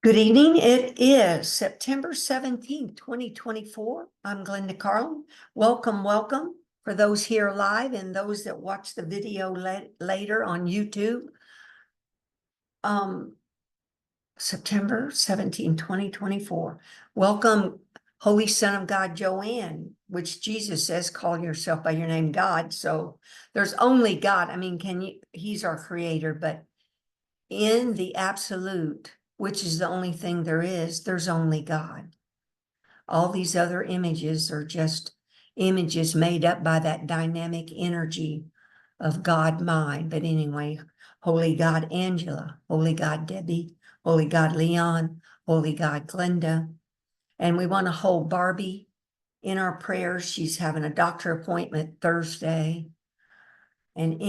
Good evening. It is September 17th, 2024. I'm Glenda Carlin. Welcome, welcome for those here live and those that watch the video later on YouTube. September 17, 2024. Welcome, Holy Son of God, Joanne, which Jesus says, call yourself by your name, God. So there's only God. I mean, he's our creator, but in the absolute, which is the only thing there is, there's only God. All these other images are just images made up by that dynamic energy of God mind. But anyway, Holy God Angela, Holy God Debbie, Holy God Leon, Holy God Glenda. And we want to hold Barbie in our prayers. She's having a doctor appointment Thursday. And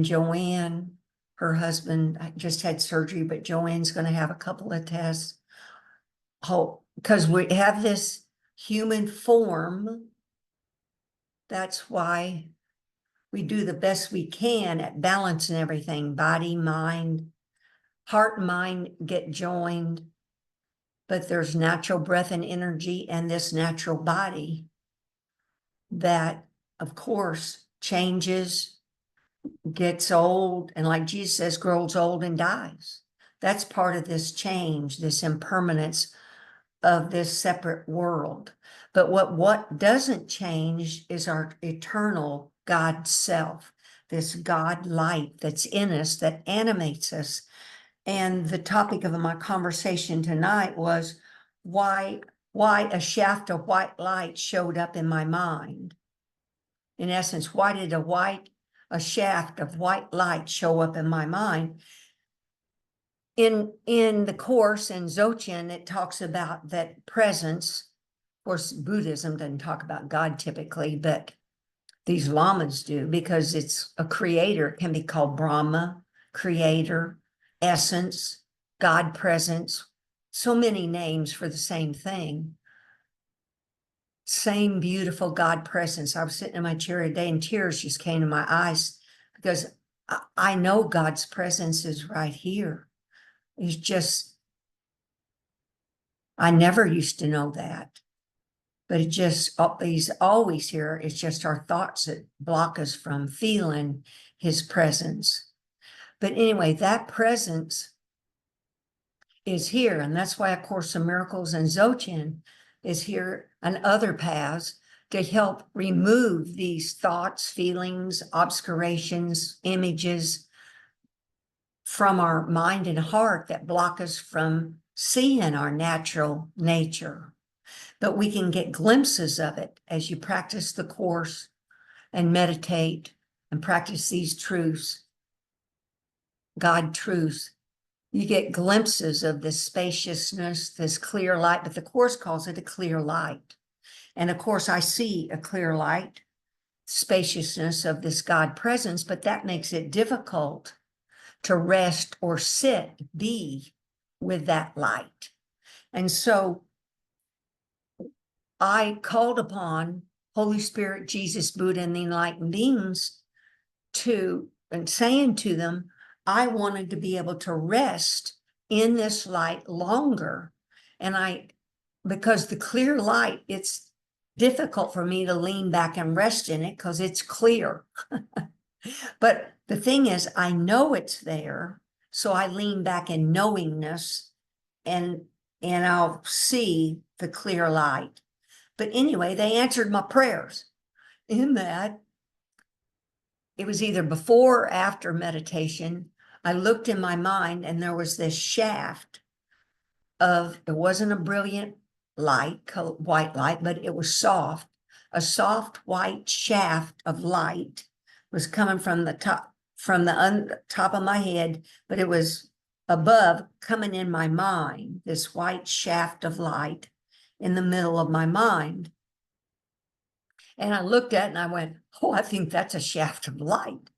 Joanne, her husband, just had surgery, but Joanne's going to have a couple of tests. Because we have this human form. That's why we do the best we can at balancing everything. Body, mind, heart and mind get joined. But there's natural breath and energy and this natural body that, of course, changes, gets old, and like Jesus says, grows old and dies. That's part of this change, this impermanence of this separate world. But what doesn't change is our eternal God self, this God light that's in us, that animates us. And the topic of my conversation tonight was why a shaft of white light showed up in my mind. In essence, why did a shaft of white light show up in my mind? In the Course in Dzogchen, it talks about that presence. Of course, Buddhism doesn't talk about God typically, but these lamas do, because it's a creator. It can be called Brahma, creator, essence, God presence. So many names for the same thing. Same beautiful God presence. I was sitting in my chair today and tears just came to my eyes because I know God's presence is right here. It's just, I never used to know that, but he's always here. It's just our thoughts that block us from feeling his presence. But anyway, that presence is here. And that's why A Course in Miracles and Dzogchen is here, and other paths, to help remove these thoughts, feelings, obscurations, images from our mind and heart that block us from seeing our natural nature. But we can get glimpses of it as you practice the Course and meditate and practice these truths, God truths. You get glimpses of this spaciousness, this clear light, but the Course calls it a clear light. And of course, I see a clear light, spaciousness of this God presence, but that makes it difficult to rest or sit, be with that light. And so I called upon Holy Spirit, Jesus, Buddha, and the Enlightened Beings and saying to them, I wanted to be able to rest in this light longer. And because the clear light, it's difficult for me to lean back and rest in it because it's clear. But the thing is, I know it's there. So I lean back in knowingness and I'll see the clear light. But anyway, they answered my prayers in that it was either before or after meditation. I looked in my mind and there was this shaft it wasn't a brilliant light, white light, but it was soft. A soft white shaft of light was coming from the top, top of my head, but it was above, coming in my mind, this white shaft of light in the middle of my mind. And I looked at it and I went, oh, I think that's a shaft of light.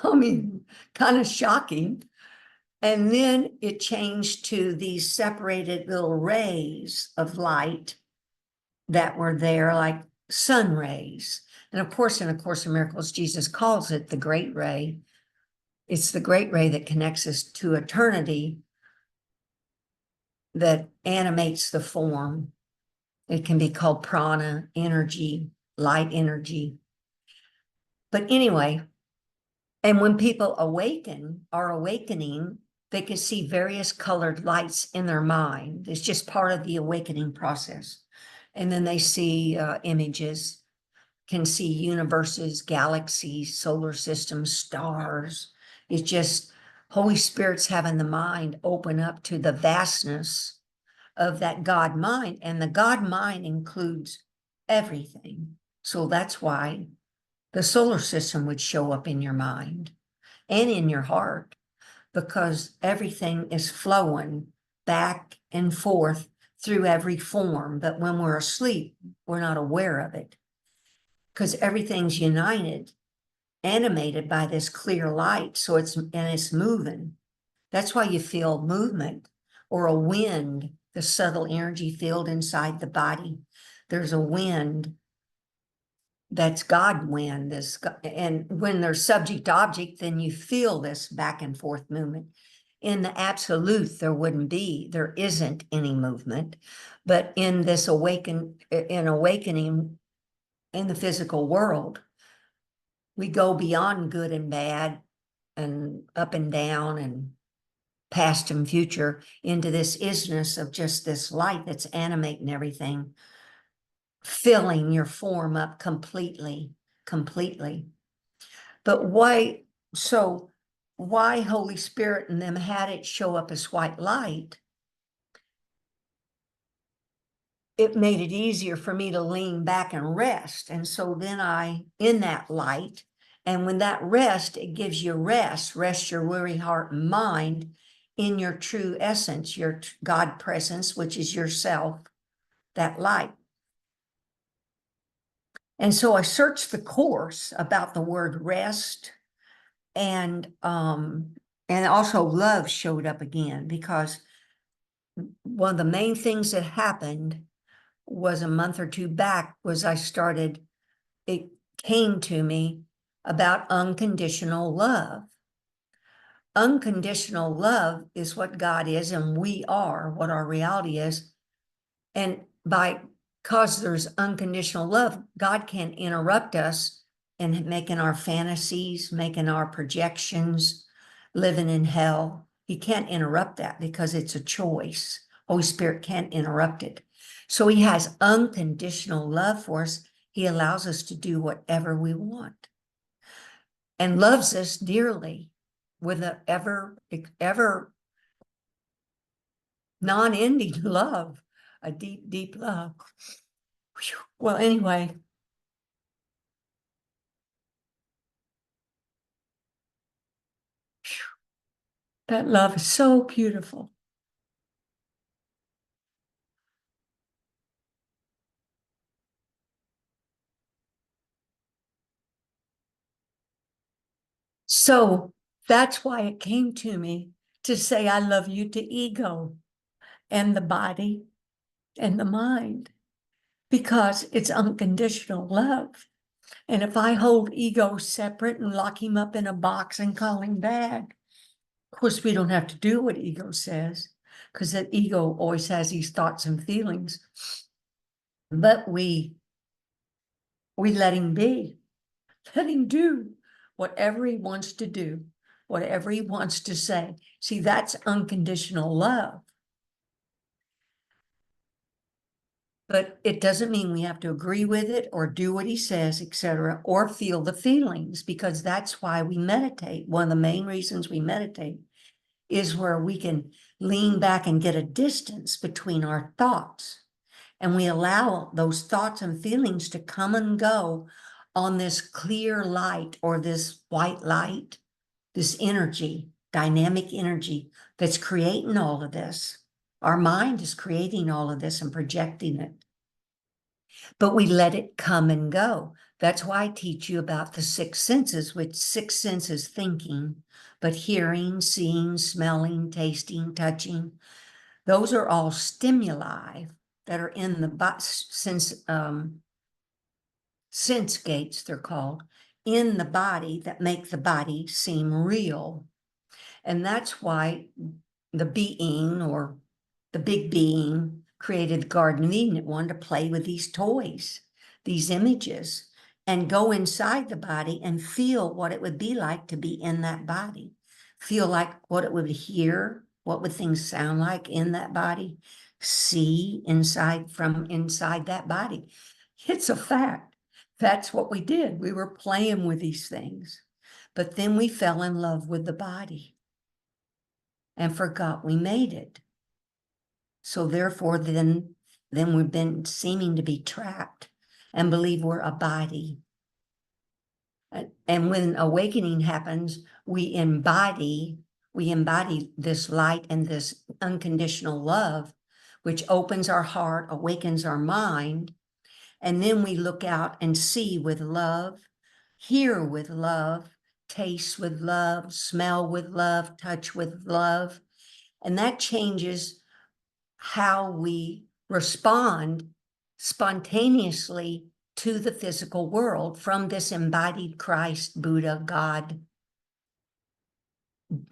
I mean, kind of shocking. And then it changed to these separated little rays of light that were there, like sun rays. And of course, in A Course in Miracles, Jesus calls it the great ray. It's the great ray that connects us to eternity that animates the form. It can be called prana, energy, light energy. But anyway, and when people are awakening, they can see various colored lights in their mind. It's just part of the awakening process. And then they see images, can see universes, galaxies, solar systems, stars. It's just Holy Spirit's having the mind open up to the vastness of that God mind. And the God mind includes everything. So that's why the solar system would show up in your mind and in your heart, because everything is flowing back and forth through every form. But when we're asleep, we're not aware of it, because everything's united, animated by this clear light. So it's moving. That's why you feel movement or a wind, the subtle energy field inside the body. There's a wind that's God wind. And when there's subject object, then you feel this back and forth movement. In the absolute, there isn't any movement. But in this awakening in the physical world, we go beyond good and bad and up and down and past and future into this isness of just this light that's animating everything, filling your form up completely. But why Holy Spirit and them had it show up as white light? It made it easier for me to lean back and rest. And so then in that light, and when that rest, it gives you rest your weary heart and mind in your true essence, your God presence, which is yourself, that light. And so I searched the course about the word rest, and also love showed up again, because one of the main things that happened was a month or two back was it came to me about unconditional love. Unconditional love is what God is, and we are what our reality is. And because there's unconditional love, God can't interrupt us in making our fantasies, making our projections, living in hell. He can't interrupt that because it's a choice. Holy Spirit can't interrupt it. So he has unconditional love for us. He allows us to do whatever we want and loves us dearly with an ever non-ending love, a deep, deep love. Whew. Well, anyway, that love is so beautiful. So that's why it came to me to say, I love you to ego and the body and the mind, because it's unconditional love. And if I hold ego separate and lock him up in a box and call him bad, of course, we don't have to do what ego says, because that ego always has these thoughts and feelings. But we let him be, let him do whatever he wants to do, whatever he wants to say. See, that's unconditional love. But it doesn't mean we have to agree with it or do what he says, etc., or feel the feelings, because that's why we meditate. One of the main reasons we meditate is where we can lean back and get a distance between our thoughts. And we allow those thoughts and feelings to come and go on this clear light, or this white light, this energy, dynamic energy that's creating all of this. Our mind is creating all of this and projecting it. But we let it come and go. That's why I teach you about the six senses, which six senses thinking, but hearing, seeing, smelling, tasting, touching. Those are all stimuli that are in the sense gates, they're called, in the body that make the body seem real. And that's why the being, or the big being, created the Garden of Eden. It wanted to play with these toys, these images, and go inside the body and feel what it would be like to be in that body. Feel like what it would hear, what would things sound like in that body, see inside from inside that body. It's a fact. That's what we did. We were playing with these things. But then we fell in love with the body and forgot we made it. So therefore, then we've been seeming to be trapped and believe we're a body. And when awakening happens, we embody this light and this unconditional love, which opens our heart, awakens our mind. And then we look out and see with love, hear with love, taste with love, smell with love, touch with love. And that changes how we respond spontaneously to the physical world from this embodied Christ, Buddha, God,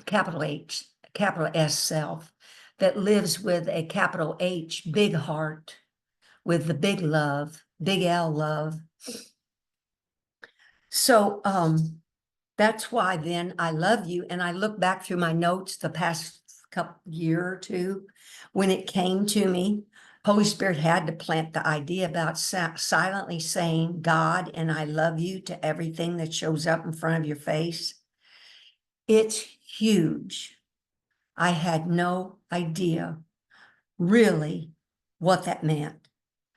capital H, capital S self, that lives with a capital H, big heart, with the big love, big L love. So that's why then I love you. And I look back through my notes the past year or two, when it came to me, Holy Spirit had to plant the idea about silently saying God and I love you to everything that shows up in front of your face. It's huge. I had no idea really what that meant.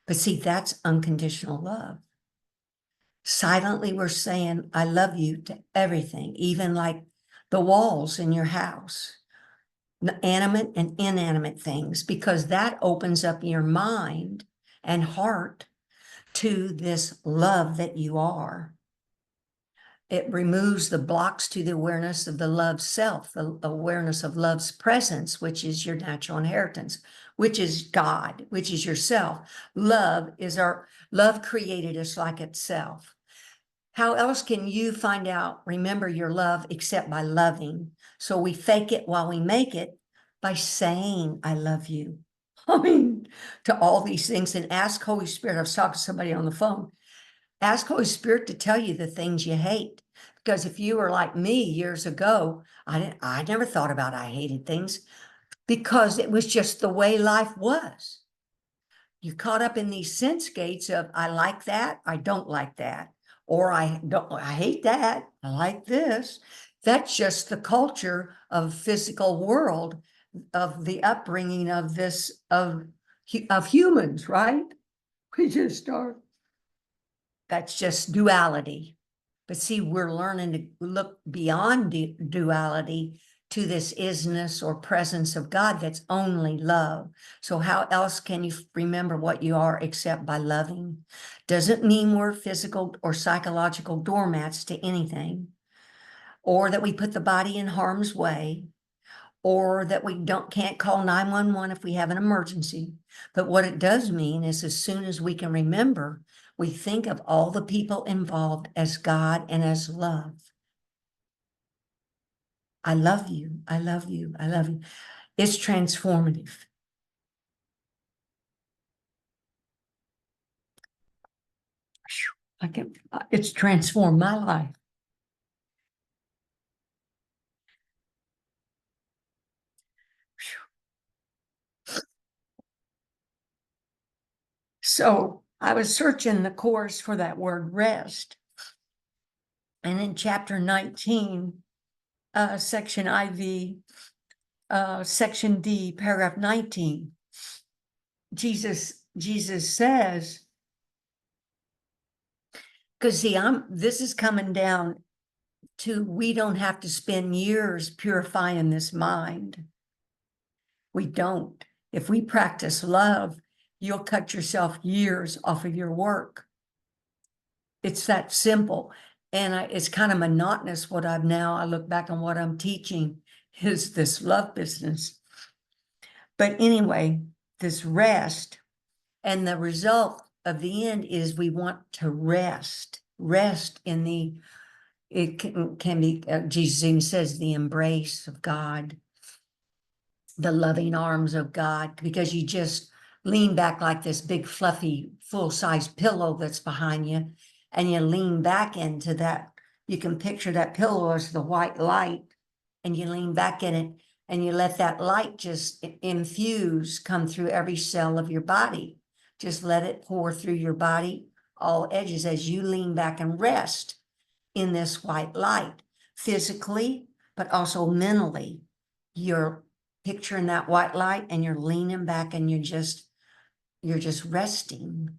But see, that's unconditional love. Silently, we're saying, I love you to everything, even like the walls in your house, animate and inanimate things, because that opens up your mind and heart to this love that you are. It removes the blocks to the awareness of the love self, the awareness of love's presence, which is your natural inheritance, which is God, which is yourself. Love created us like itself. How else can you remember your love except by loving? So we fake it while we make it by saying, I love you. I mean, to all these things, and ask Holy Spirit. I was talking to somebody on the phone. Ask Holy Spirit to tell you the things you hate. Because if you were like me years ago, I never thought about I hated things, because it was just the way life was. You caught up in these sense gates of, I like that, I don't like that. Or I hate that, I like this. That's just the culture of physical world, of the upbringing of humans, right? We just are. That's just duality. But see, we're learning to look beyond duality to this isness or presence of God that's only love. So how else can you remember what you are except by loving? Doesn't mean we're physical or psychological doormats to anything, or that we put the body in harm's way, or that we can't call 911 if we have an emergency. But what it does mean is, as soon as we can remember, we think of all the people involved as God and as love. I love you, I love you, I love you. It's transformative. It's transformed my life. So I was searching the Course for that word rest. And in chapter 19, section IV, section D, paragraph 19, Jesus says, because see, this is coming down to, we don't have to spend years purifying this mind. We don't. If we practice love, you'll cut yourself years off of your work. It's that simple. And it's kind of monotonous what I look back on what I'm teaching is this love business. But anyway, this rest, and the result of the end is we want to rest in the It can be, Jesus even says, the embrace of God, the loving arms of God, because you just lean back like this big, fluffy, full-size pillow that's behind you, and you lean back into that. You can picture that pillow as the white light, and you lean back in it, and you let that light just infuse, come through every cell of your body. Just let it pour through your body, all edges, as you lean back and rest in this white light, physically, but also mentally. You're picturing that white light and you're leaning back and you're just resting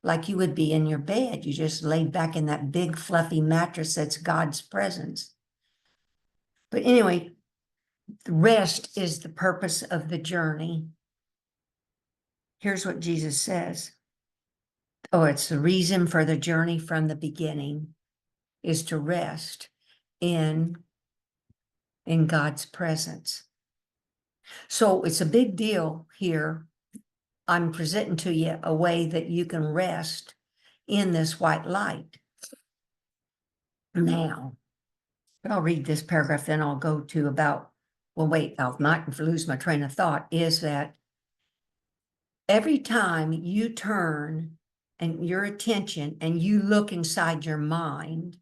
like you would be in your bed. You just laid back in that big fluffy mattress that's God's presence. But anyway, rest is the purpose of the journey. Here's what Jesus says. Oh, it's the reason for the journey from the beginning is to rest in God's presence. So it's a big deal here. I'm presenting to you a way that you can rest in this white light. Now, I'll read this paragraph, then I'll go to about, well, wait, I'll not lose my train of thought, is that every time you turn and your attention and you look inside your mind,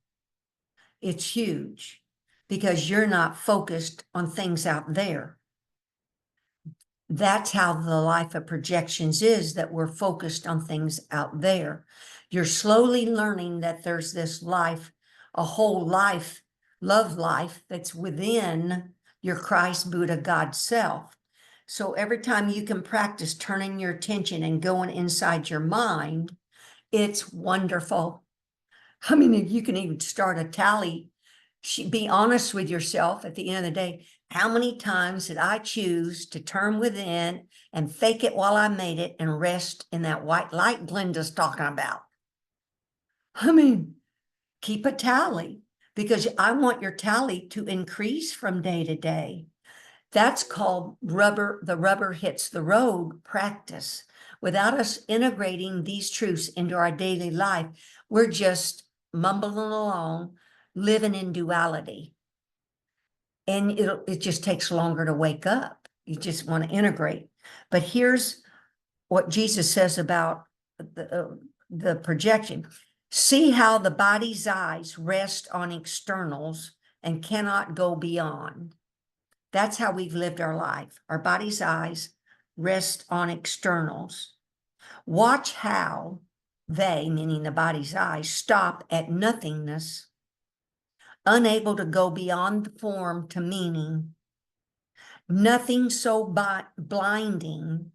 it's huge because you're not focused on things out there. That's how the life of projections is, that we're focused on things out there. You're slowly learning that there's this life, a whole life, love life that's within your Christ, Buddha, God self. So every time you can practice turning your attention and going inside your mind, it's wonderful. I mean, you can even start a tally. Be honest with yourself at the end of the day. How many times did I choose to turn within and fake it while I made it and rest in that white light Glenda's talking about? I mean, keep a tally, because I want your tally to increase from day to day. That's called the rubber hits the road practice. Without us integrating these truths into our daily life, we're just mumbling along, living in duality. And it just takes longer to wake up. You just want to integrate. But here's what Jesus says about the projection. See how the body's eyes rest on externals and cannot go beyond. That's how we've lived our life. Our body's eyes rest on externals. Watch how they, meaning the body's eyes, stop at nothingness, unable to go beyond the form to meaning. Nothing so blinding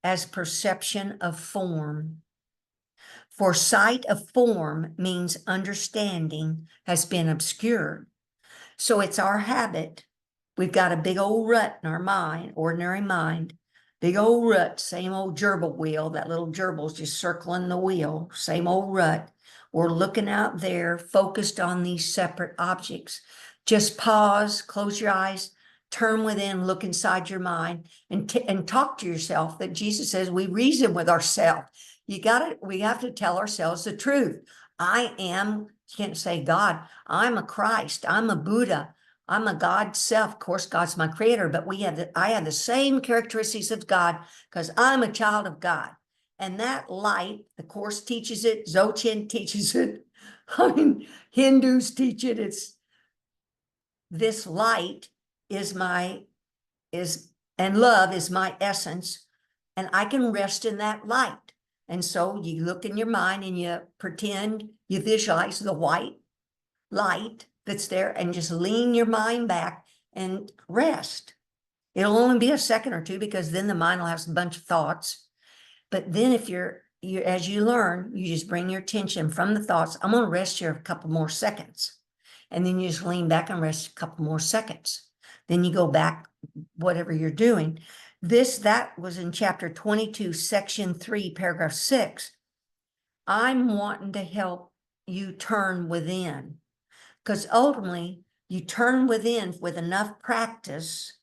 as perception of form. For sight of form means understanding has been obscured. So it's our habit. We've got a big old rut in our mind, ordinary mind, big old rut, same old gerbil wheel. That little gerbil's just circling the wheel, same old rut. We're looking out there, focused on these separate objects. Just pause, close your eyes, turn within, look inside your mind, and talk to yourself. That Jesus says we reason with ourselves. We have to tell ourselves the truth. I am, you can't say God, I'm a Christ, I'm a Buddha, I'm a God self. Of course, God's my creator, but I have the same characteristics of God because I'm a child of God. And that light, the Course teaches it, Dzogchen teaches it. I mean, Hindus teach it. It's this light and love is my essence, and I can rest in that light. And so you look in your mind and you pretend you visualize the white light that's there and just lean your mind back and rest. It'll only be a second or two because then the mind will have a bunch of thoughts. But then if you're as you learn, you just bring your attention from the thoughts. I'm going to rest here a couple more seconds. And then you just lean back and rest a couple more seconds. Then you go back, whatever you're doing. That was in chapter 22, section 3, paragraph 6. I'm wanting to help you turn within, because ultimately you turn within with enough practice,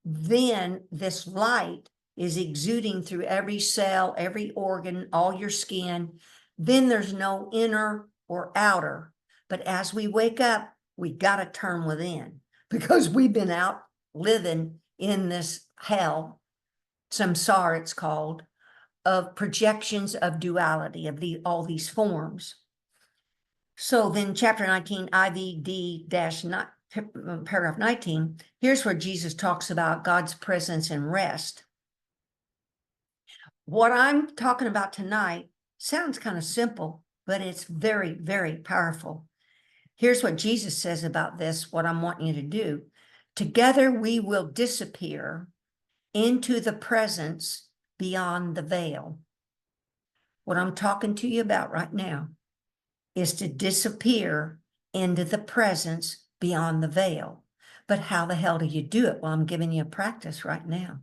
then this light is exuding through every cell, every organ, all your skin. Then there's no inner or outer. But as we wake up, we got to turn within because we've been out living in this hell, samsara it's called, of projections of duality, of all these forms. So then chapter 19, IVD-9, paragraph 19, here's where Jesus talks about God's presence and rest. What I'm talking about tonight sounds kind of simple, but it's very, very powerful. Here's what Jesus says about this, what I'm wanting you to do. Together we will disappear into the presence beyond the veil. What I'm talking to you about right now is to disappear into the presence beyond the veil. But how the hell do you do it? Well, I'm giving you a practice right now,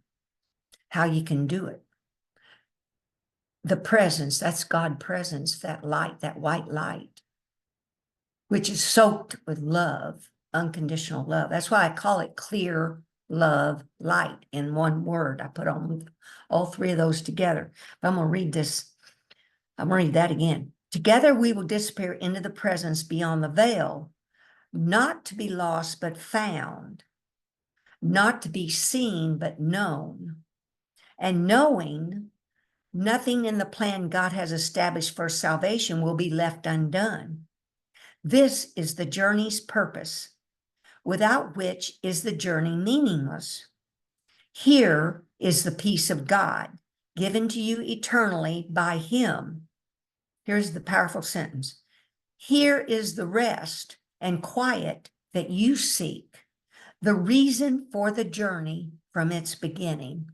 how you can do it. The presence, that's God presence, that light, that white light, which is soaked with love, unconditional love. That's why I call it clear love light in one word. I put on all three of those together. But I'm going to read this. I'm going to read that again. Together we will disappear into the presence beyond the veil, not to be lost but found, not to be seen but known, and knowing nothing in the plan God has established for salvation will be left undone. This is the journey's purpose, without which is the journey meaningless. Here is the peace of God, given to you eternally by Him. Here's the powerful sentence. Here is the rest and quiet that you seek, the reason for the journey from its beginning.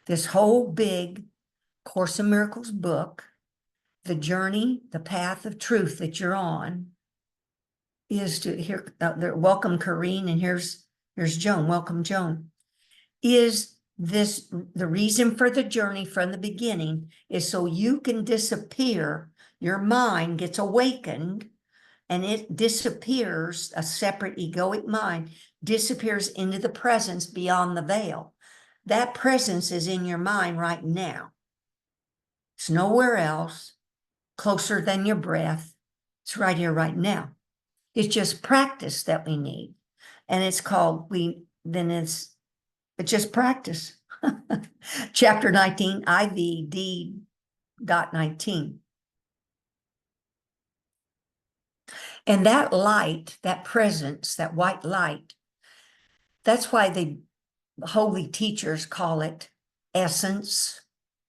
This whole big Course in Miracles book, the journey, the path of truth that you're on, is to here. Welcome, Corrine, and here's Joan. Welcome, Joan. Is this the reason for the journey from the beginning? Is so you can disappear. Your mind gets awakened, and it disappears. A separate egoic mind disappears into the presence beyond the veil. That presence is in your mind right now. It's nowhere else, closer than your breath. It's right here, right now. It's just practice that we need. And it's called, it's just practice. Chapter 19, IVD.19. And that light, that presence, that white light, that's why the holy teachers call it essence.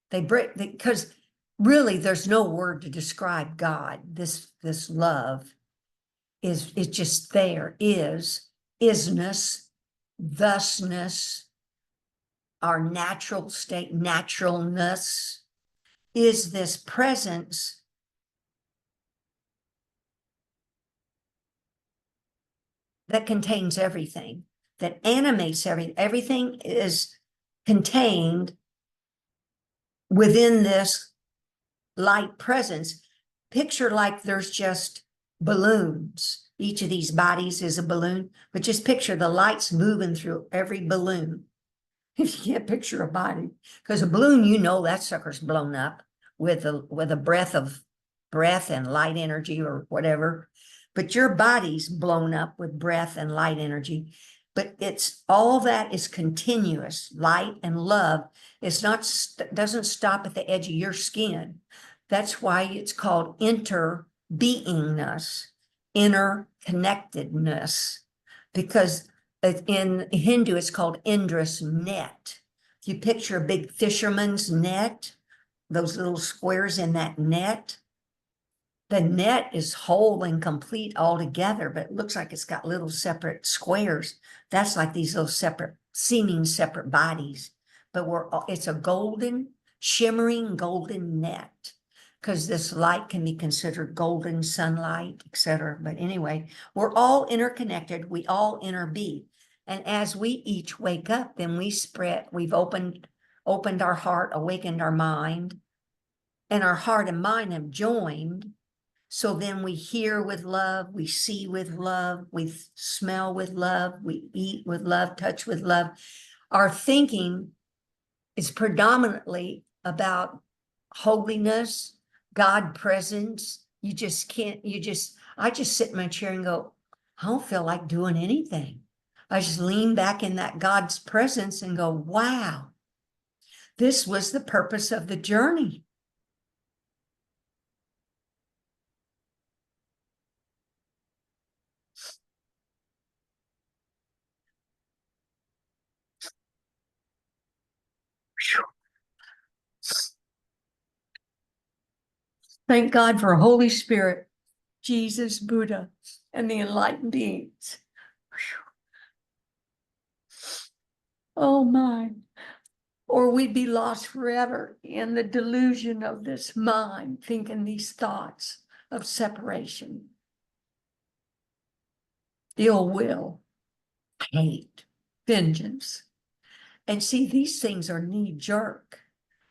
Because really there's no word to describe God. This love is just there, isness, thusness, our natural state, naturalness, is this presence that contains everything, that animates everything. Everything is contained within this light presence. Picture like there's just balloons. Each of these bodies is a balloon, but just picture the lights moving through every balloon. If you can't picture a body, because a balloon, you know that sucker's blown up with a breath and light energy or whatever. But your body's blown up with breath and light energy. But it's all that is continuous. Light and love is not, doesn't stop at the edge of your skin. That's why it's called interbeingness, interconnectedness, because in Hindu, it's called Indra's net. If you picture a big fisherman's net, those little squares in that net, the net is whole and complete all together, but it looks like it's got little separate squares. That's like these little seeming separate bodies. But it's a golden, shimmering golden net, because this light can be considered golden sunlight, etc. But anyway, we're all interconnected. We all interbe. And as we each wake up, then we spread, we've opened our heart, awakened our mind, and our heart and mind have joined. So then we hear with love, we see with love, we smell with love, we eat with love, touch with love. Our thinking is predominantly about holiness, God presence. You just can't, I just sit in my chair and go, I don't feel like doing anything. I just lean back in that God's presence and go, wow, this was the purpose of the journey. Thank God for Holy Spirit, Jesus, Buddha, and the enlightened beings. Oh my. Or we'd be lost forever in the delusion of this mind, thinking these thoughts of separation, ill will, hate, vengeance. And see, these things are knee-jerk.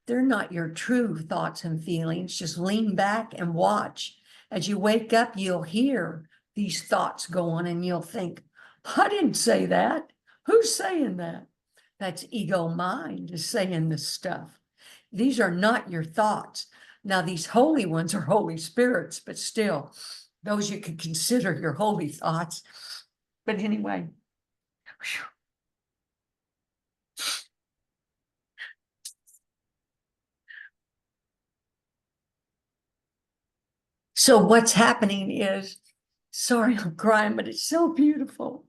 They're not your true thoughts and feelings. Just lean back and watch. As you wake up, you'll hear these thoughts go on and you'll think, I didn't say that. Who's saying that? That's ego mind is saying this stuff. These are not your thoughts. Now, these holy ones are Holy Spirits, but still, those you could consider your holy thoughts. But anyway, whew. So what's happening is, sorry, I'm crying, but it's so beautiful.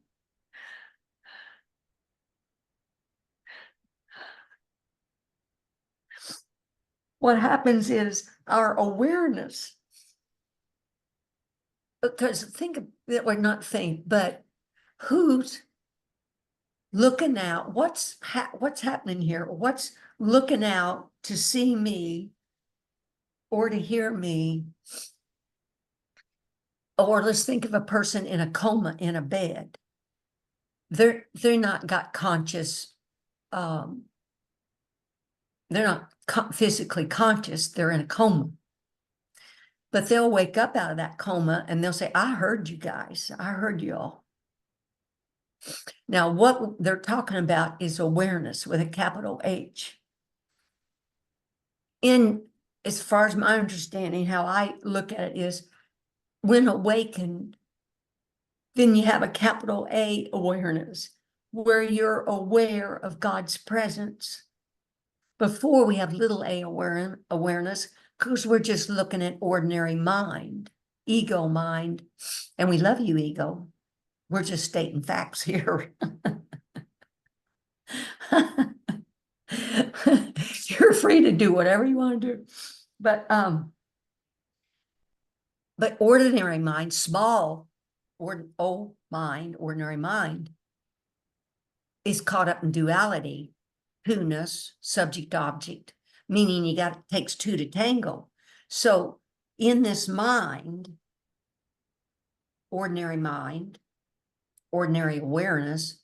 What happens is our awareness, because think of it, or not think, but who's looking out? What's happening here? What's looking out to see me or to hear me? Or let's think of a person in a coma in a bed. They're not got conscious, they're not physically conscious, they're in a coma. But they'll wake up out of that coma and they'll say, I heard you guys, I heard you all. Now, what they're talking about is awareness with a capital H. As far as my understanding, how I look at it is, when awakened, then you have a capital A awareness, where you're aware of God's presence. Before we have little a awareness, because we're just looking at ordinary mind, ego mind, and we love you, ego. We're just stating facts here. You're free to do whatever you want to do. But ordinary mind, small ordinary mind is caught up in duality, who-ness, subject object, meaning it takes two to tango. So in this mind, ordinary awareness,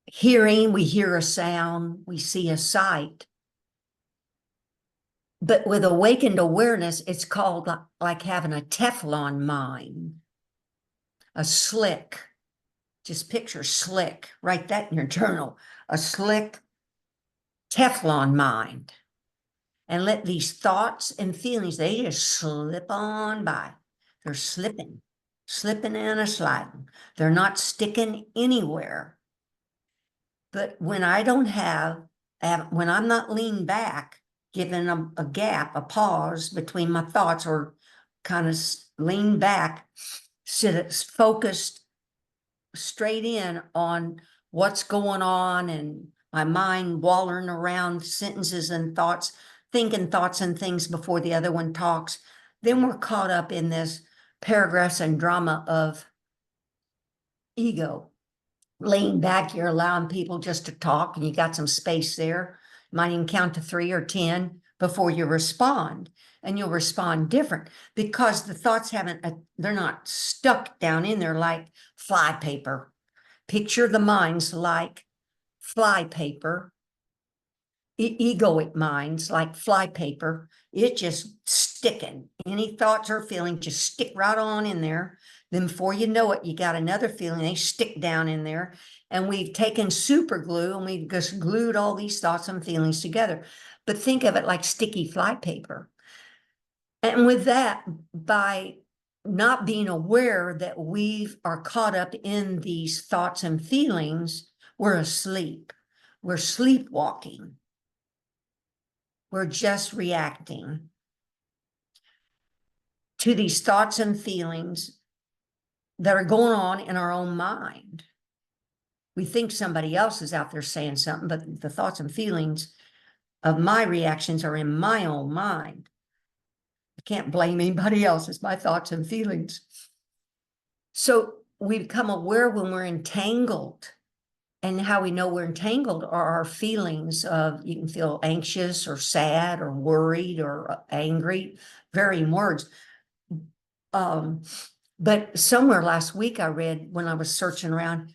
hearing, we hear a sound, we see a sight. But with awakened awareness, it's called like having a Teflon mind, a slick, just picture slick, write that in your journal, a slick Teflon mind. And let these thoughts and feelings, they just slip on by. They're slipping and a sliding. They're not sticking anywhere. But when I don't when I'm not leaned back, given a gap, a pause between my thoughts, or kind of lean back, focused straight in on what's going on, and my mind wallering around sentences and thoughts, thinking thoughts and things before the other one talks, then we're caught up in this paragraphs and drama of ego. Lean back, you're allowing people just to talk, and you got some space there. You might even count to 3 or 10 before you respond, and you'll respond different because the thoughts they're not stuck down in there like fly paper. Picture the minds like fly paper, egoic minds like fly paper. It just sticking. Any thoughts or feelings just stick right on in there. Then before you know it, you got another feeling, they stick down in there. And we've taken super glue and we've just glued all these thoughts and feelings together. But think of it like sticky fly paper. And with that, by not being aware that we are caught up in these thoughts and feelings, we're asleep. We're sleepwalking. We're just reacting to these thoughts and feelings that are going on in our own mind. We think somebody else is out there saying something, but the thoughts and feelings of my reactions are in my own mind. I can't blame anybody else. It's my thoughts and feelings. So we become aware when we're entangled. And how we know we're entangled are our feelings of, you can feel anxious or sad or worried or angry, varying words. But somewhere last week I read, when I was searching around,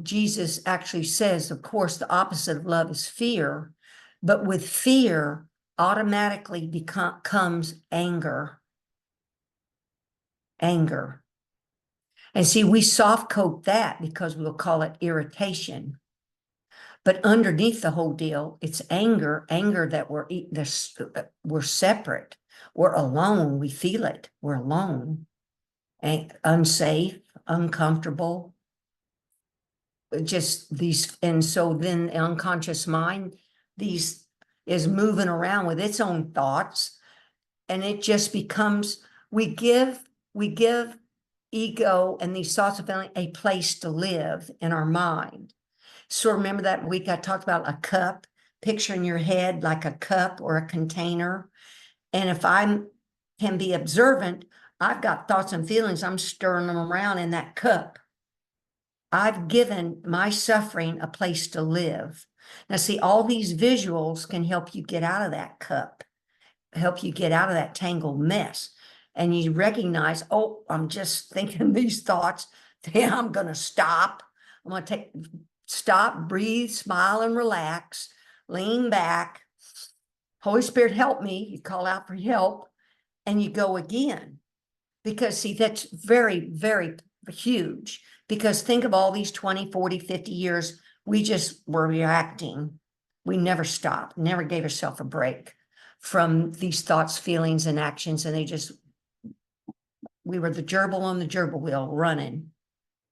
Jesus actually says, of course, the opposite of love is fear, but with fear automatically comes anger. Anger. And see, we soft coat that because we'll call it irritation. But underneath the whole deal, it's anger that we're separate. We're alone. We feel it. We're alone. And unsafe, uncomfortable. Just these, and so then the unconscious mind, these is moving around with its own thoughts, and it just becomes, we give ego and these thoughts of feeling a place to live in our mind. So remember that week I talked about a cup, picture in your head like a cup or a container. And if I can be observant, I've got thoughts and feelings, I'm stirring them around in that cup. I've given my suffering a place to live. Now, see, all these visuals can help you get out of that cup, help you get out of that tangled mess. And you recognize, oh, I'm just thinking these thoughts. Then I'm going to stop. I'm going to stop, breathe, smile, and relax, lean back. Holy Spirit, help me. You call out for help and you go again. Because see, that's very, very huge. Because think of all these 20, 40, 50 years, we just were reacting. We never stopped, never gave ourselves a break from these thoughts, feelings, and actions. And we were the gerbil on the gerbil wheel running.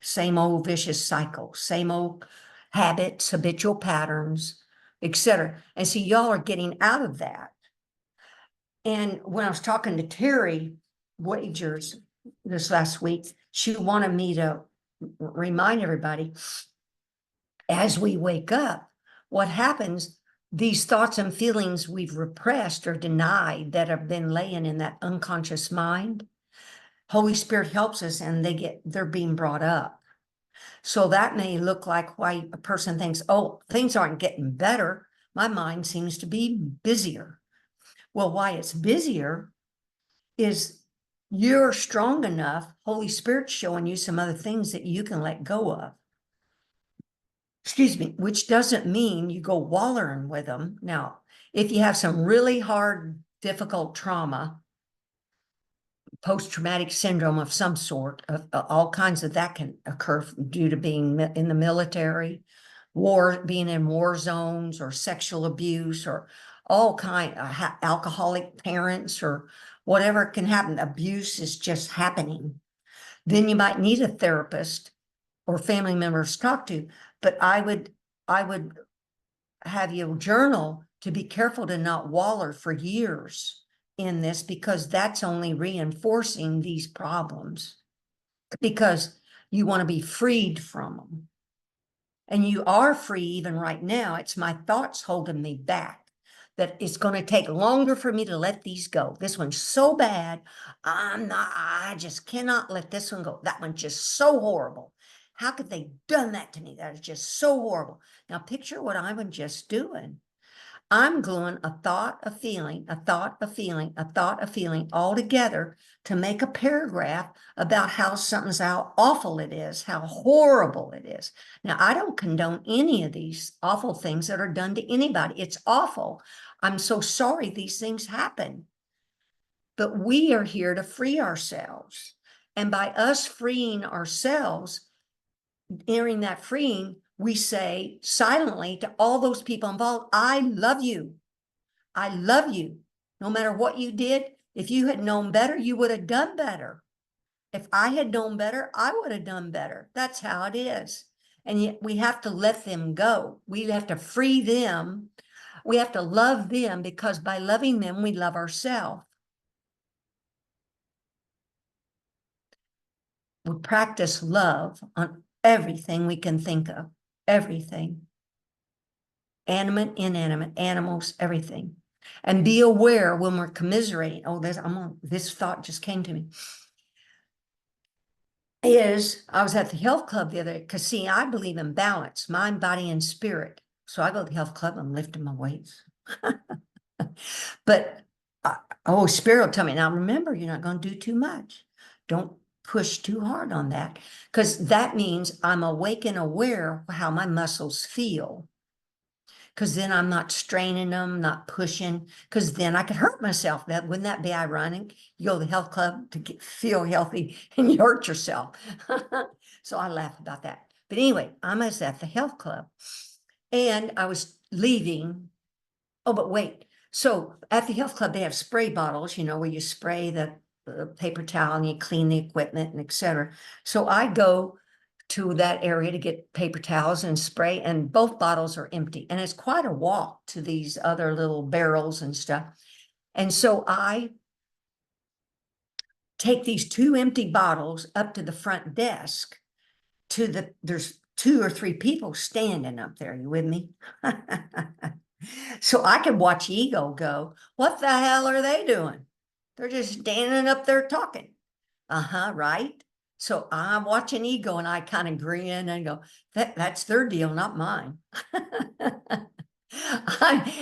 Same old vicious cycle, same old habits, habitual patterns, etc. And see, y'all are getting out of that. And when I was talking to Terry Wagers this last week, she wanted me to remind everybody, as we wake up, what happens, these thoughts and feelings we've repressed or denied that have been laying in that unconscious mind, Holy Spirit helps us and they're being brought up. So that may look like why a person thinks, oh, things aren't getting better. My mind seems to be busier. Well, why it's busier is you're strong enough, Holy Spirit's showing you some other things that you can let go of. Excuse me, which doesn't mean you go wallowing with them. Now, if you have some really hard, difficult trauma, post-traumatic syndrome of some sort, all kinds of that can occur due to being in the military, being in war zones, or sexual abuse, or all kind of alcoholic parents, or whatever can happen. Abuse is just happening. Then you might need a therapist or family members to talk to. But I would have you journal to be careful to not waller for years in this, because that's only reinforcing these problems, because you want to be freed from them. And you are free even right now. It's my thoughts holding me back, that it's going to take longer for me to let these go. This one's so bad. I just cannot let this one go. That one's just so horrible. How could they done that to me? That is just so horrible. Now picture what I'm just doing. I'm gluing a thought, a feeling, a thought, a feeling, a thought, a feeling all together to make a paragraph about how how awful it is, how horrible it is. Now, I don't condone any of these awful things that are done to anybody. It's awful. I'm so sorry these things happen. But we are here to free ourselves. And by us freeing ourselves, during that freeing, we say silently to all those people involved, I love you. I love you. No matter what you did, if you had known better, you would have done better. If I had known better, I would have done better. That's how it is. And yet we have to let them go. We have to free them. We have to love them, because by loving them, we love ourselves. We practice love on everything we can think of, everything. Animate, inanimate, animals, everything. And be aware when we're commiserating. Oh, this thought just came to me. I was at the health club the other day, because see, I believe in balance, mind, body, and spirit. So I go to the health club, I'm lifting my weights. But oh, spirit will tell me, now remember, you're not going to do too much. Don't push too hard on that, because that means I'm awake and aware of how my muscles feel. Because then I'm not straining them, not pushing, because then I could hurt myself. Wouldn't that be ironic? You go to the health club to feel healthy and you hurt yourself. So I laugh about that. But anyway, I was at the health club and I was leaving. Oh, but wait. So at the health club, they have spray bottles, where you spray the paper towel and you clean the equipment and etc. So I go to that area to get paper towels and spray, and both bottles are empty. And it's quite a walk to these other little barrels and stuff. And so I take these 2 empty bottles up to the front desk there's 2 or 3 people standing up there. You with me? So I could watch ego go, what the hell are they doing? They're just standing up there talking. Right. So I'm watching ego and I kind of grin and go, that's their deal, not mine.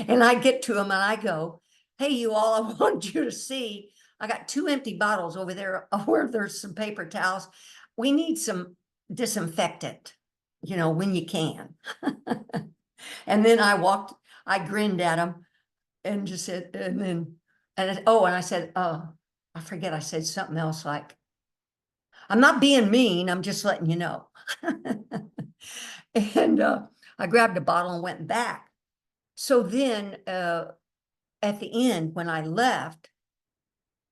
And I get to them and I go, hey, you all, I want you to see, I got 2 empty bottles over there where there's some paper towels. We need some disinfectant, when you can. And then I grinned at them and just said, and I said, I forget, I said something else like, I'm not being mean, I'm just letting you know. And I grabbed a bottle and went back. So then at the end, when I left,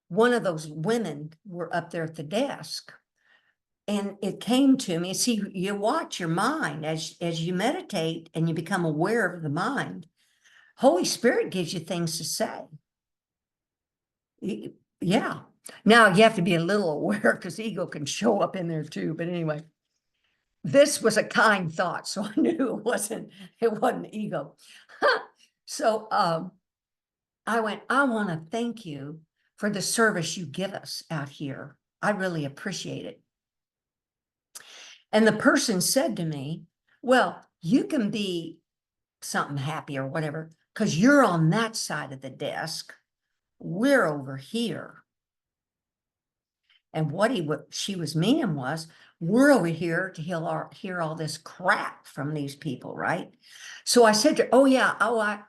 one of those women were up there at the desk. And it came to me, see, you watch your mind as you meditate and you become aware of the mind. Holy Spirit gives you things to say. Yeah. Now you have to be a little aware, because ego can show up in there too. But anyway, this was a kind thought, so I knew it wasn't ego. So I went, I want to thank you for the service you give us out here. I really appreciate it. And the person said to me, well, you can be something happy or whatever, because you're on that side of the desk. We're over here. And what she was meaning was, we're over here to hear all this crap from these people, right? So I said to her, oh yeah,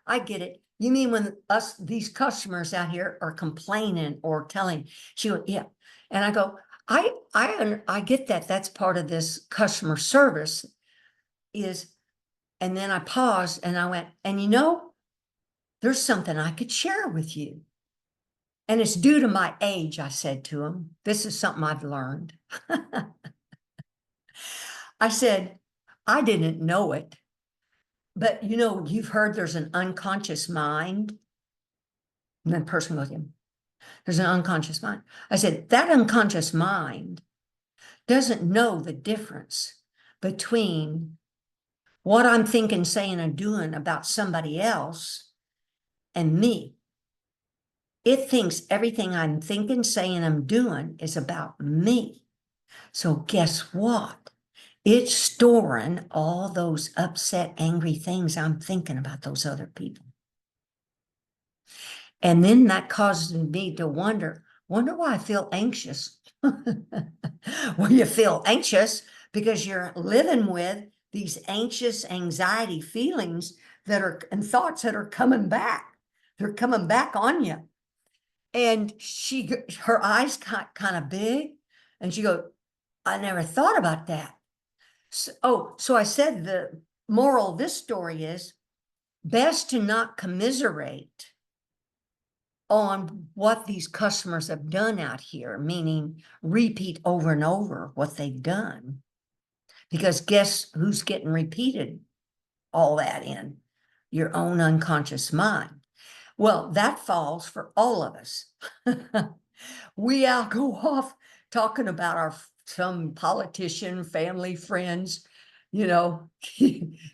I get it. You mean when these customers out here are complaining or telling? She went, yeah. And I go, I get that. That's part of this customer service and then I paused and I went, and there's something I could share with you. And it's due to my age, I said to him. This is something I've learned. I said, I didn't know it, but you've heard there's an unconscious mind. And the person goes, yeah, there's an unconscious mind. I said, that unconscious mind doesn't know the difference between what I'm thinking, saying, and doing about somebody else and me. It thinks everything I'm thinking, saying, I'm doing is about me. So guess what? It's storing all those upset, angry things I'm thinking about those other people. And then that causes me to wonder why I feel anxious. Well, you feel anxious because you're living with these anxious anxiety feelings and thoughts that are coming back. They're coming back on you. And her eyes got kind of big and she goes, I never thought about that. So I said the moral of this story is best to not commiserate on what these customers have done out here, meaning repeat over and over what they've done. Because guess who's getting repeated all that in? Your own unconscious mind. Well, that falls for all of us. We all go off talking about some politician, family, friends,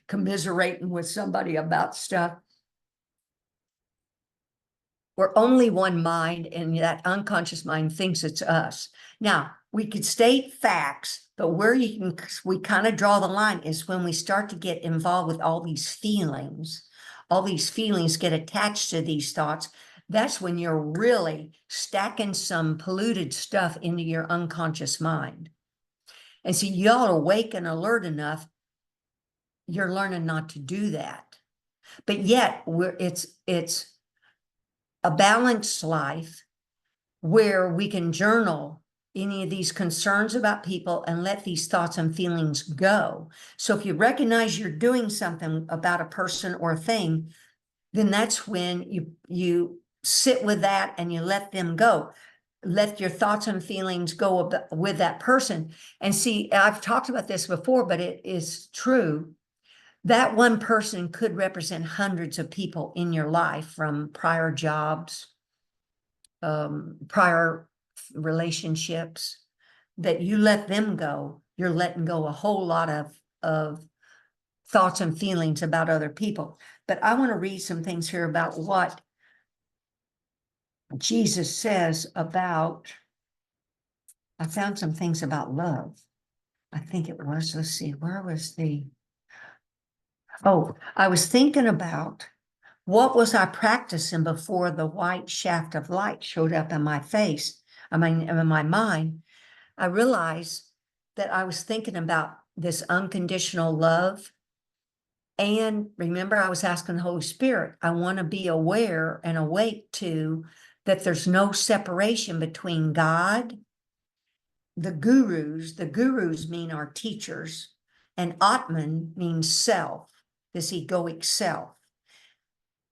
commiserating with somebody about stuff. We're only one mind, and that unconscious mind thinks it's us. Now, we could state facts, but where we kind of draw the line is when we start to get involved with all these feelings. All these feelings get attached to these thoughts. That's when you're really stacking some polluted stuff into your unconscious mind. And so y'all awake and alert enough, you're learning not to do that. But yet it's a balanced life where we can journal any of these concerns about people and let these thoughts and feelings go. So if you recognize you're doing something about a person or a thing, then that's when you sit with that and you let them go. Let your thoughts and feelings go with that person. And see, I've talked about this before, but it is true. That one person could represent hundreds of people in your life, from prior jobs, prior relationships, that you let them go. You're letting go a whole lot of thoughts and feelings about other people. But I want to read some things here about what Jesus says about, I found some things about love. I think it was, let's see, where was I was thinking about what was I practicing before the white shaft of light showed up in my face, in my mind. I realized that I was thinking about this unconditional love. And remember, I was asking the Holy Spirit, I want to be aware and awake to that there's no separation between God, the gurus mean our teachers, and Atman means self, this egoic self.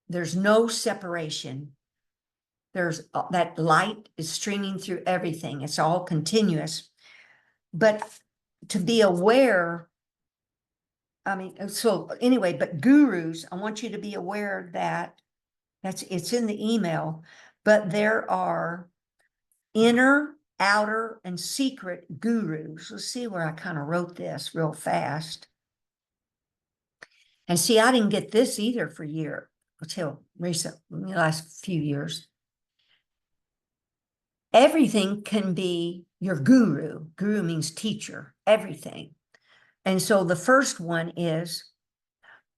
There's no separation. There's that light is streaming through everything. It's all continuous. But to be aware, so anyway, but gurus, I want you to be aware that it's in the email, but there are inner, outer, and secret gurus. Let's see where I kind of wrote this real fast. And see, I didn't get this either for years, until recent, the last few years. Everything can be your guru. Guru means teacher, everything. And so the first one is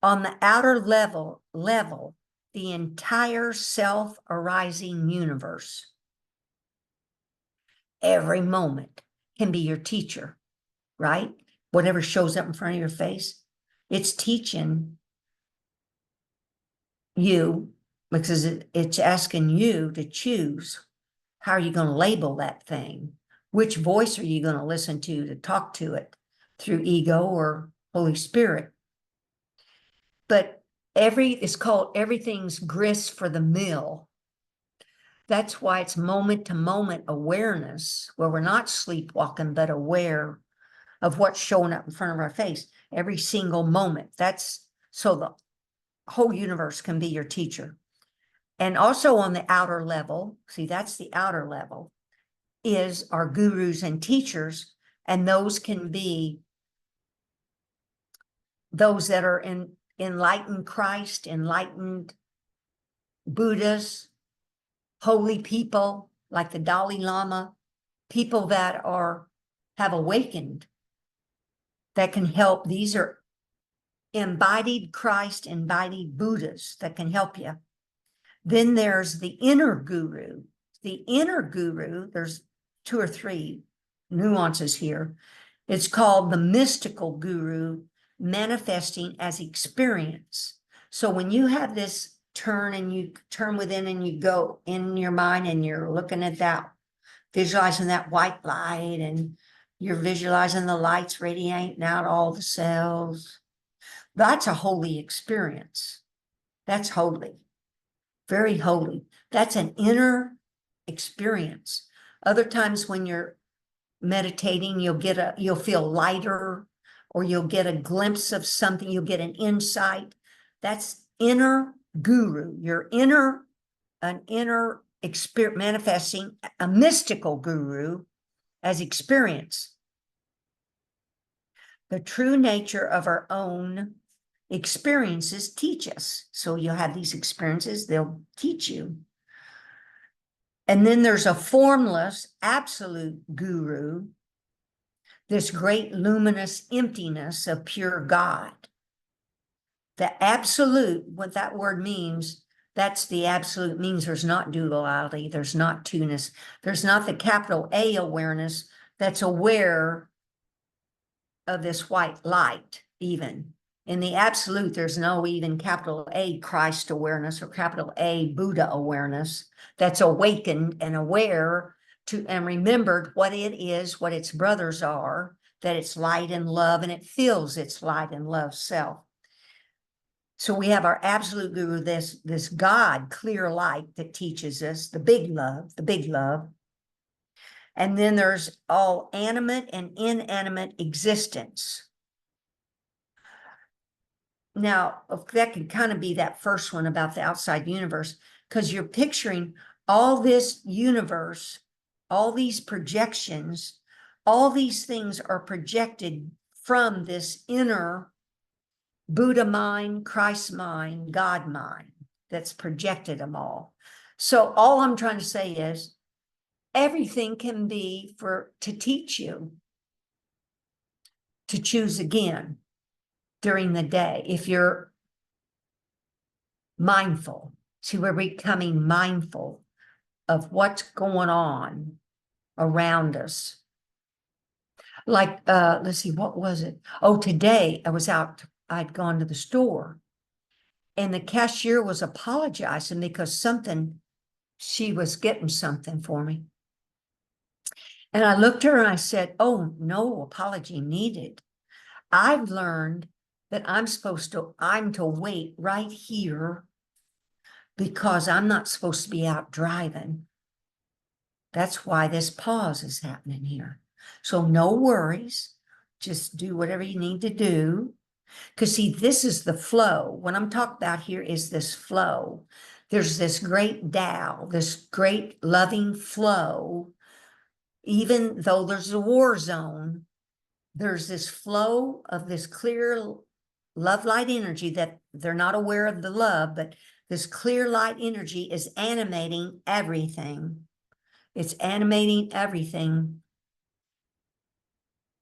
on the outer level, the entire self-arising universe. Every moment can be your teacher, right? Whatever shows up in front of your face, it's teaching you, because it's asking you to choose. How are you going to label that thing? Which voice are you going to listen to talk to it, through ego or Holy Spirit? But it's called everything's grist for the mill. That's why it's moment to moment awareness, where we're not sleepwalking, but aware of what's showing up in front of our face every single moment. That's so the whole universe can be your teacher. And also on the outer level, see, that's the outer level, is our gurus and teachers. And those can be those that are in enlightened Christ, enlightened Buddhas, holy people like the Dalai Lama, people that have awakened, that can help. These are embodied Christ, embodied Buddhas that can help you. Then there's the inner guru. The inner guru, there's 2 or 3 nuances here. It's called the mystical guru, manifesting as experience. So when you have this turn and you turn within and you go in your mind and you're looking at that, visualizing that white light, and you're visualizing the lights radiating out all the cells, that's a holy experience. That's holy. very holy. That's an inner experience. Other times when you're meditating, you'll feel lighter, or you'll get a glimpse of something, you'll get an insight. That's inner guru, an inner experience, manifesting a mystical guru as experience. The true nature of our own experiences teach us. So you'll have these experiences, they'll teach you. And then there's a formless, absolute guru, this great luminous emptiness of pure God. The absolute, what that word means, that's the absolute, means there's not duality, there's not two-ness, there's not the capital A awareness that's aware of this white light even. In the absolute, there's no even capital A Christ awareness or capital A Buddha awareness that's awakened and aware to and remembered what it is, what its brothers are, that it's light and love, and it feels its light and love self. So we have our absolute guru, this God, clear light that teaches us the big love, the big love. And then there's all animate and inanimate existence. Now, that could kind of be that first one about the outside universe, because you're picturing all this universe, all these projections, all these things are projected from this inner Buddha mind, Christ mind, God mind that's projected them all. So all I'm trying to say is everything can be to teach you to choose again during the day. If you're mindful, see, we're becoming mindful of what's going on around us. Like, let's see, what was it? Oh, today I'd gone to the store, and the cashier was apologizing because she was getting something for me. And I looked at her and I said, oh, no apology needed. I've learned that I'm to wait right here because I'm not supposed to be out driving. That's why this pause is happening here. So no worries. Just do whatever you need to do. Because see, this is the flow. What I'm talking about here is this flow. There's this great Tao, this great loving flow. Even though there's a war zone, there's this flow of this clear love light energy that they're not aware of the love, but this clear light energy is animating everything. It's animating everything.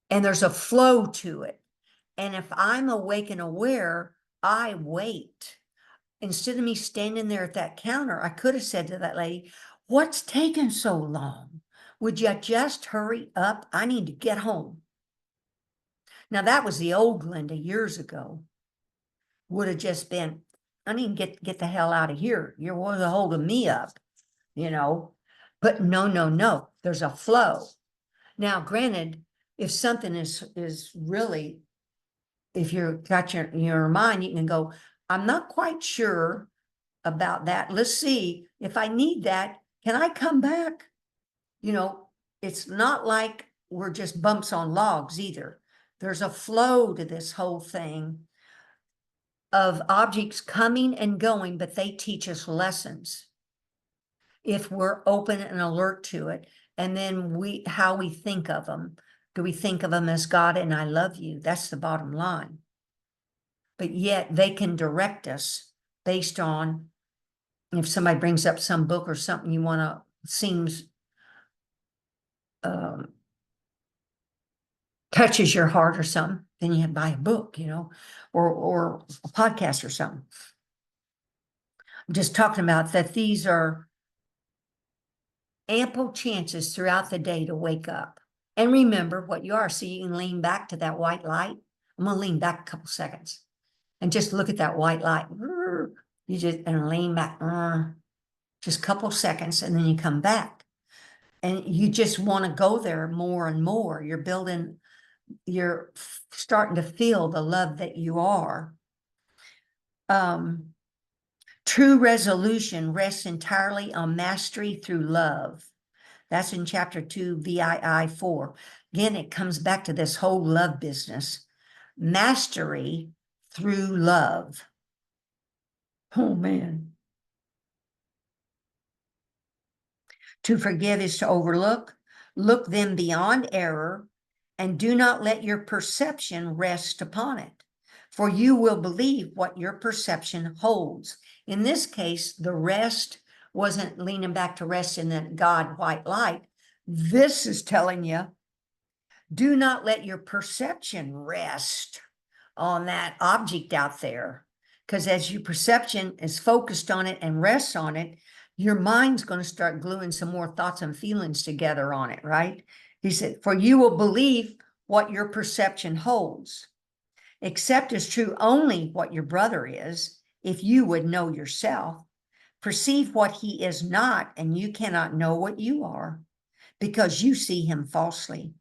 And there's a flow to it. And if I'm awake and aware, I wait. Instead of me standing there at that counter, I could have said to that lady, what's taking so long? Would you just hurry up? I need to get home. Now, that was the old Glenda years ago. Would have just been, I need to get the hell out of here. You're holding me up, you know. But no. There's a flow. Now, granted, if something is really, if you've got your mind, you can go, I'm not quite sure about that. Let's see if I need that. Can I come back? You know, it's not like we're just bumps on logs either. There's a flow to this whole thing of objects coming and going, but they teach us lessons if we're open and alert to it. And then how we think of them. Do we think of them as God and I love you? That's the bottom line. But yet they can direct us based on if somebody brings up some book or something you want to, seems touches your heart or something, then you buy a book, you know, or a podcast or something. I'm just talking about that these are ample chances throughout the day to wake up and remember what you are, so you can lean back to that white light. I'm going to lean back a couple seconds and just look at that white light. You just and lean back just a couple seconds, and then you come back, and you just want to go there more and more. You're starting to feel the love that you are. True resolution rests entirely on mastery through love. That's in chapter 2, VII 4. Again, it comes back to this whole love business. Mastery through love. Oh, man. To forgive is to overlook. Look then beyond error, and do not let your perception rest upon it, for you will believe what your perception holds. In this case, the rest wasn't leaning back to rest in that God white light. This is telling you, do not let your perception rest on that object out there. Because as your perception is focused on it and rests on it, your mind's going to start gluing some more thoughts and feelings together on it, right? He said, for you will believe what your perception holds. Accept as true only what your brother is, if you would know yourself. Perceive what he is not, and you cannot know what you are, because you see him falsely.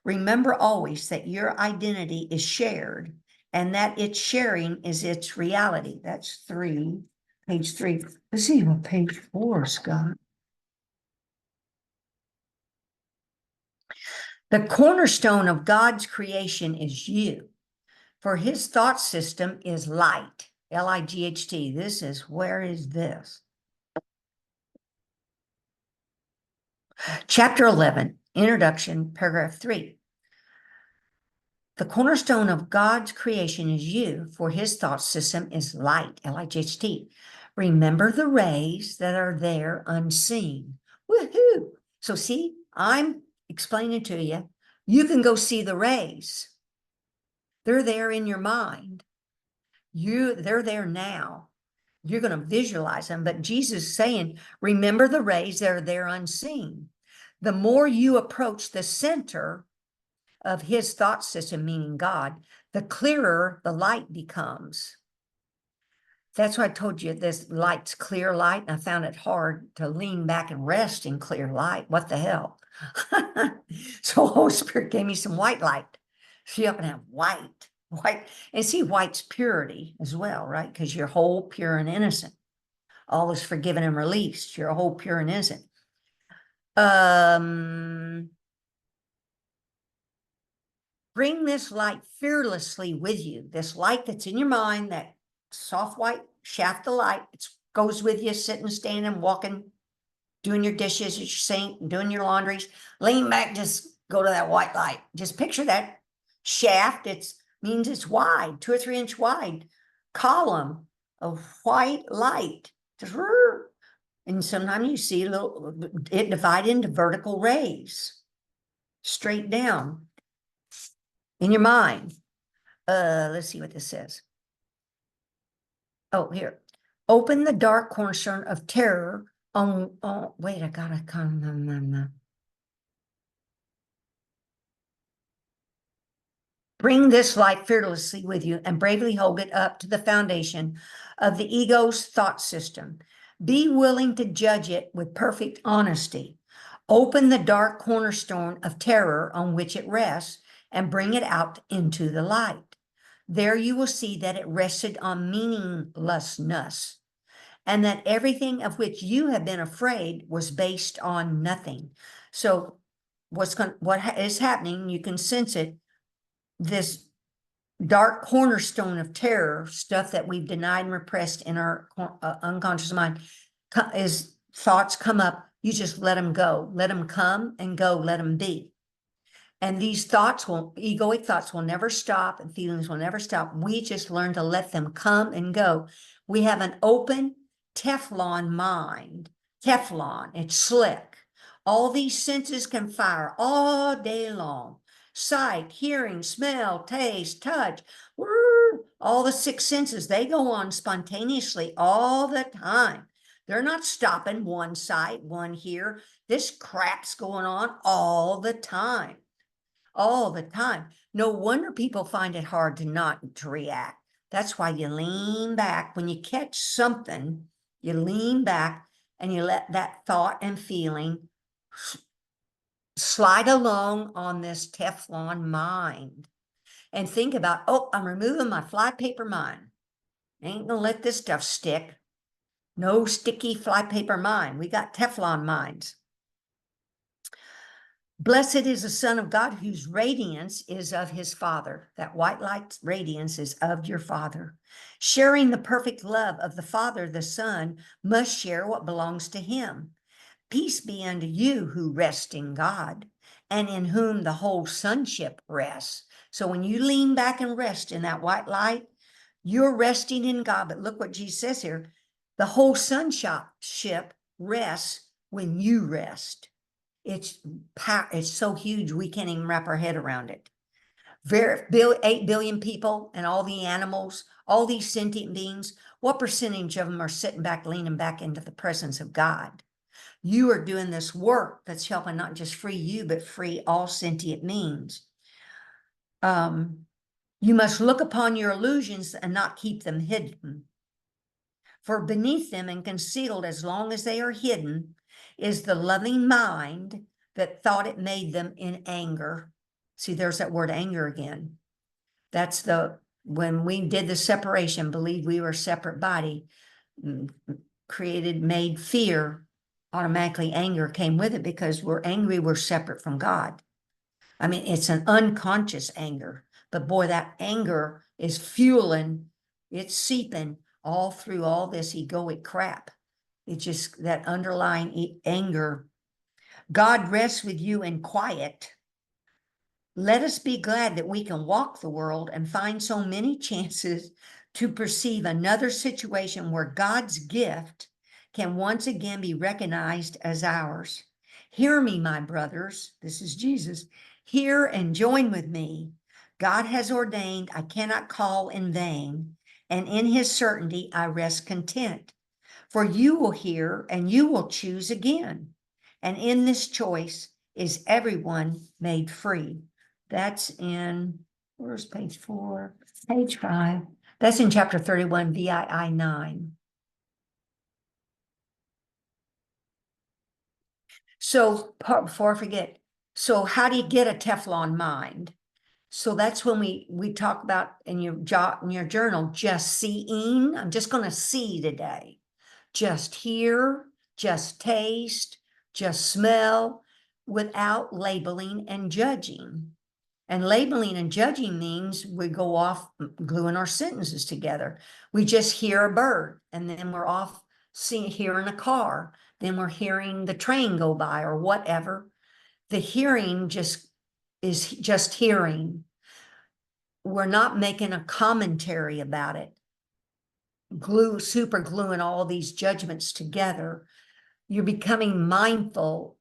Remember always that your identity is shared, and that its sharing is its reality. That's page 3. Let's see what page 4, Scott. The cornerstone of God's creation is you, for his thought system is light, Light. Where is this? Chapter 11, Introduction, paragraph 3. The cornerstone of God's creation is you, for his thought system is light, Light. Remember the rays that are there unseen. Woohoo! So see, I'm explaining to you, you can go see the rays. They're there in your mind. They're there now. You're going to visualize them, but Jesus is saying, remember the rays that are there unseen. The more you approach the center of his thought system, meaning God, the clearer the light becomes. That's why I told you this light's clear light, and I found it hard to lean back and rest in clear light. What the hell? So Holy Spirit gave me some white light. So you have to have white, and see, white's purity as well, right? Because you're whole, pure, and innocent. All is forgiven and released. You're whole, pure, and innocent. Bring this light fearlessly with you. This light that's in your mind, that soft white shaft of light, it goes with you, sitting, standing, walking, doing your dishes at your sink, doing your laundries. Lean back, just go to that white light. Just picture that shaft. It means it's wide, 2 or 3 inch wide column of white light. Just, and sometimes you see it divide into vertical rays, straight down in your mind. Let's see what this says. Oh, here. Open the dark cornerstone of terror on, oh, wait, I gotta come. Bring this light fearlessly with you and bravely hold it up to the foundation of the ego's thought system. Be willing to judge it with perfect honesty. Open the dark cornerstone of terror on which it rests and bring it out into the light. There you will see that it rested on meaninglessness, and that everything of which you have been afraid was based on nothing. So what is happening, you can sense it, this dark cornerstone of terror, stuff that we've denied and repressed in our unconscious mind, is thoughts come up, you just let them go, let them come and go, let them be. And these thoughts egoic thoughts will never stop, and feelings will never stop. We just learn to let them come and go. We have an open Teflon mind. Teflon, it's slick. All these senses can fire all day long. Sight, hearing, smell, taste, touch, all the 6 senses, they go on spontaneously all the time. They're not stopping, one sight, one hear. This crap's going on all the time. All the time. No wonder people find it hard to react. That's why you lean back. When you catch something, you lean back and you let that thought and feeling slide along on this Teflon mind. And think about, oh, I'm removing my flypaper mind. I ain't gonna let this stuff stick. No sticky flypaper mind. We got Teflon minds. Blessed is the Son of God whose radiance is of his Father. That white light radiance is of your Father. Sharing the perfect love of the Father, the Son must share what belongs to him. Peace be unto you who rest in God and in whom the whole sonship rests. So when you lean back and rest in that white light, you're resting in God. But look what Jesus says here. The whole sonship rests when you rest. It's so huge we can't even wrap our head around it. 8 billion people and all the animals, all these sentient beings, what percentage of them are sitting back, leaning back into the presence of God? You are doing this work that's helping not just free you, but free all sentient beings. You must look upon your illusions and not keep them hidden. For beneath them and concealed as long as they are hidden is the loving mind that thought it made them in anger. See, there's that word anger again. That's when we did the separation, believed we were a separate body, made fear, automatically anger came with it because we're angry, we're separate from God. I mean, it's an unconscious anger, but boy, that anger is fueling, it's seeping all through all this egoic crap. It's just that underlying anger. God rests with you in quiet. Let us be glad that we can walk the world and find so many chances to perceive another situation where God's gift can once again be recognized as ours. Hear me, my brothers. This is Jesus. Hear and join with me. God has ordained I cannot call in vain, and in his certainty I rest content. For you will hear and you will choose again. And in this choice is everyone made free. That's in, where's page 4? Page 5. That's in chapter 31, VII 9. So before I forget, so how do you get a Teflon mind? So that's when we talk about in your journal, just seeing. I'm just going to see today. Just hear, just taste, just smell, without labeling and judging. And labeling and judging means we go off gluing our sentences together. We just hear a bird and then we're off hearing a car. Then we're hearing the train go by or whatever. The hearing is just hearing. We're not making a commentary about it. Super gluing all these judgments together. You're becoming mindful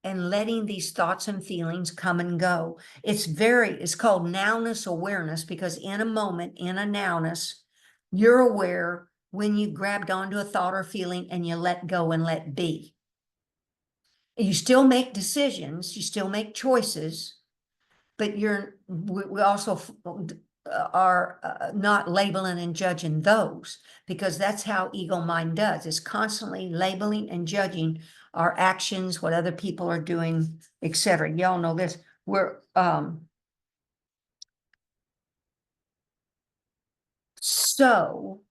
and letting these thoughts and feelings come and go. It's called nowness awareness, because in a moment, in a nowness, you're aware when you grabbed onto a thought or feeling and you let go and let be. You still make decisions, you still make choices, but we also are not labeling and judging those, because that's how ego mind does. It's constantly labeling and judging our actions, what other people are doing, etc. Y'all know this. So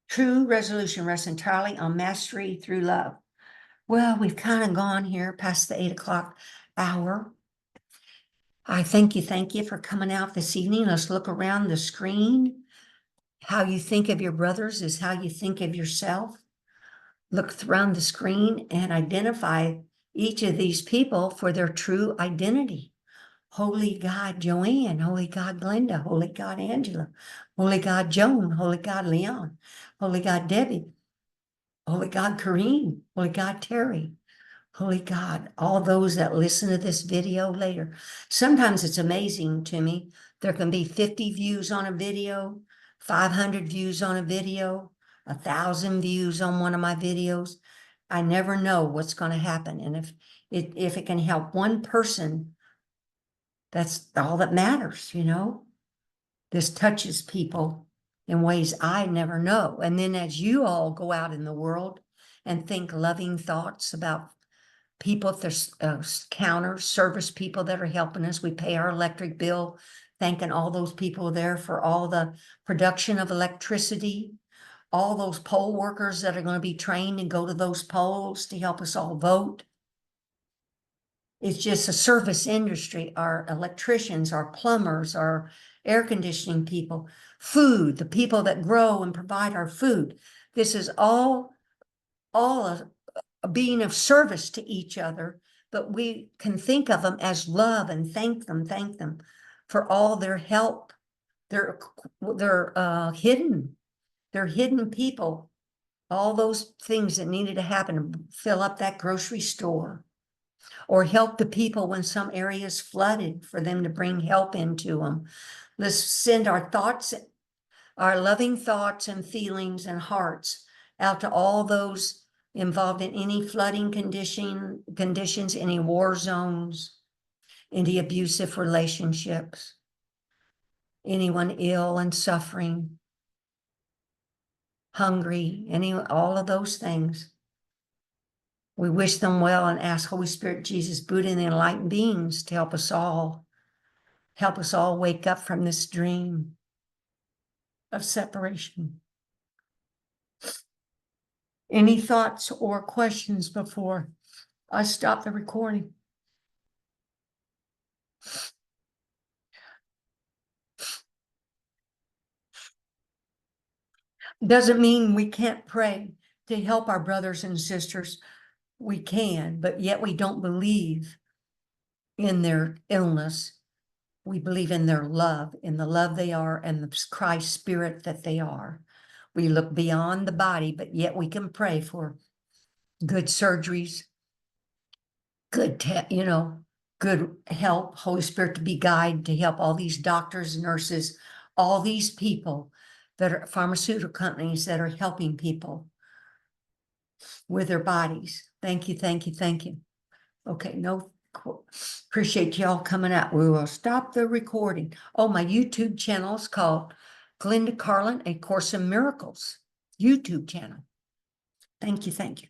true resolution rests entirely on mastery through love. Well, we've kind of gone here past the 8 o'clock hour. I thank you for coming out this evening. Let's look around the screen. How you think of your brothers is how you think of yourself. Look around the screen and identify each of these people for their true identity. Holy God, Joanne. Holy God, Glenda. Holy God, Angela. Holy God, Joan. Holy God, Leon. Holy God, Debbie. Holy God, Kareem. Holy God, Terry. Holy God, all those that listen to this video later. Sometimes it's amazing to me. There can be 50 views on a video, 500 views on a video, 1,000 views on one of my videos. I never know what's going to happen. And if it can help one person, that's all that matters, you know? This touches people in ways I never know. And then as you all go out in the world and think loving thoughts about people, if there's counter service people that are helping us, we pay our electric bill, thanking all those people there for all the production of electricity. all those poll workers that are going to be trained and go to those polls to help us all vote. It's just a service industry, our electricians, our plumbers, our air conditioning people, food, the people that grow and provide our food. This is all a being of service to each other, but we can think of them as love and thank them for all their help. They're hidden. They're hidden people. All those things that needed to happen to fill up that grocery store, or help the people when some areas flooded, for them to bring help into them. Let's send our thoughts, our loving thoughts and feelings and hearts out to all those involved in any flooding conditions, any war zones, any abusive relationships, anyone ill and suffering, hungry, all of those things. We wish them well and ask Holy Spirit, Jesus, Buddha, and the enlightened beings to help us all wake up from this dream of separation. Any thoughts or questions before I stop the recording? Doesn't mean we can't pray to help our brothers and sisters. We can, but yet we don't believe in their illness. We believe in their love, in the love they are, and the Christ spirit that they are. We look beyond the body, but yet we can pray for good surgeries, good, good help, Holy Spirit to be guide, to help all these doctors, nurses, all these people that are pharmaceutical companies that are helping people with their bodies. Thank you, thank you, thank you. Okay, appreciate y'all coming out. We will stop the recording. Oh, my YouTube channel is called Glenda Carlin, A Course in Miracles YouTube channel. Thank you, thank you.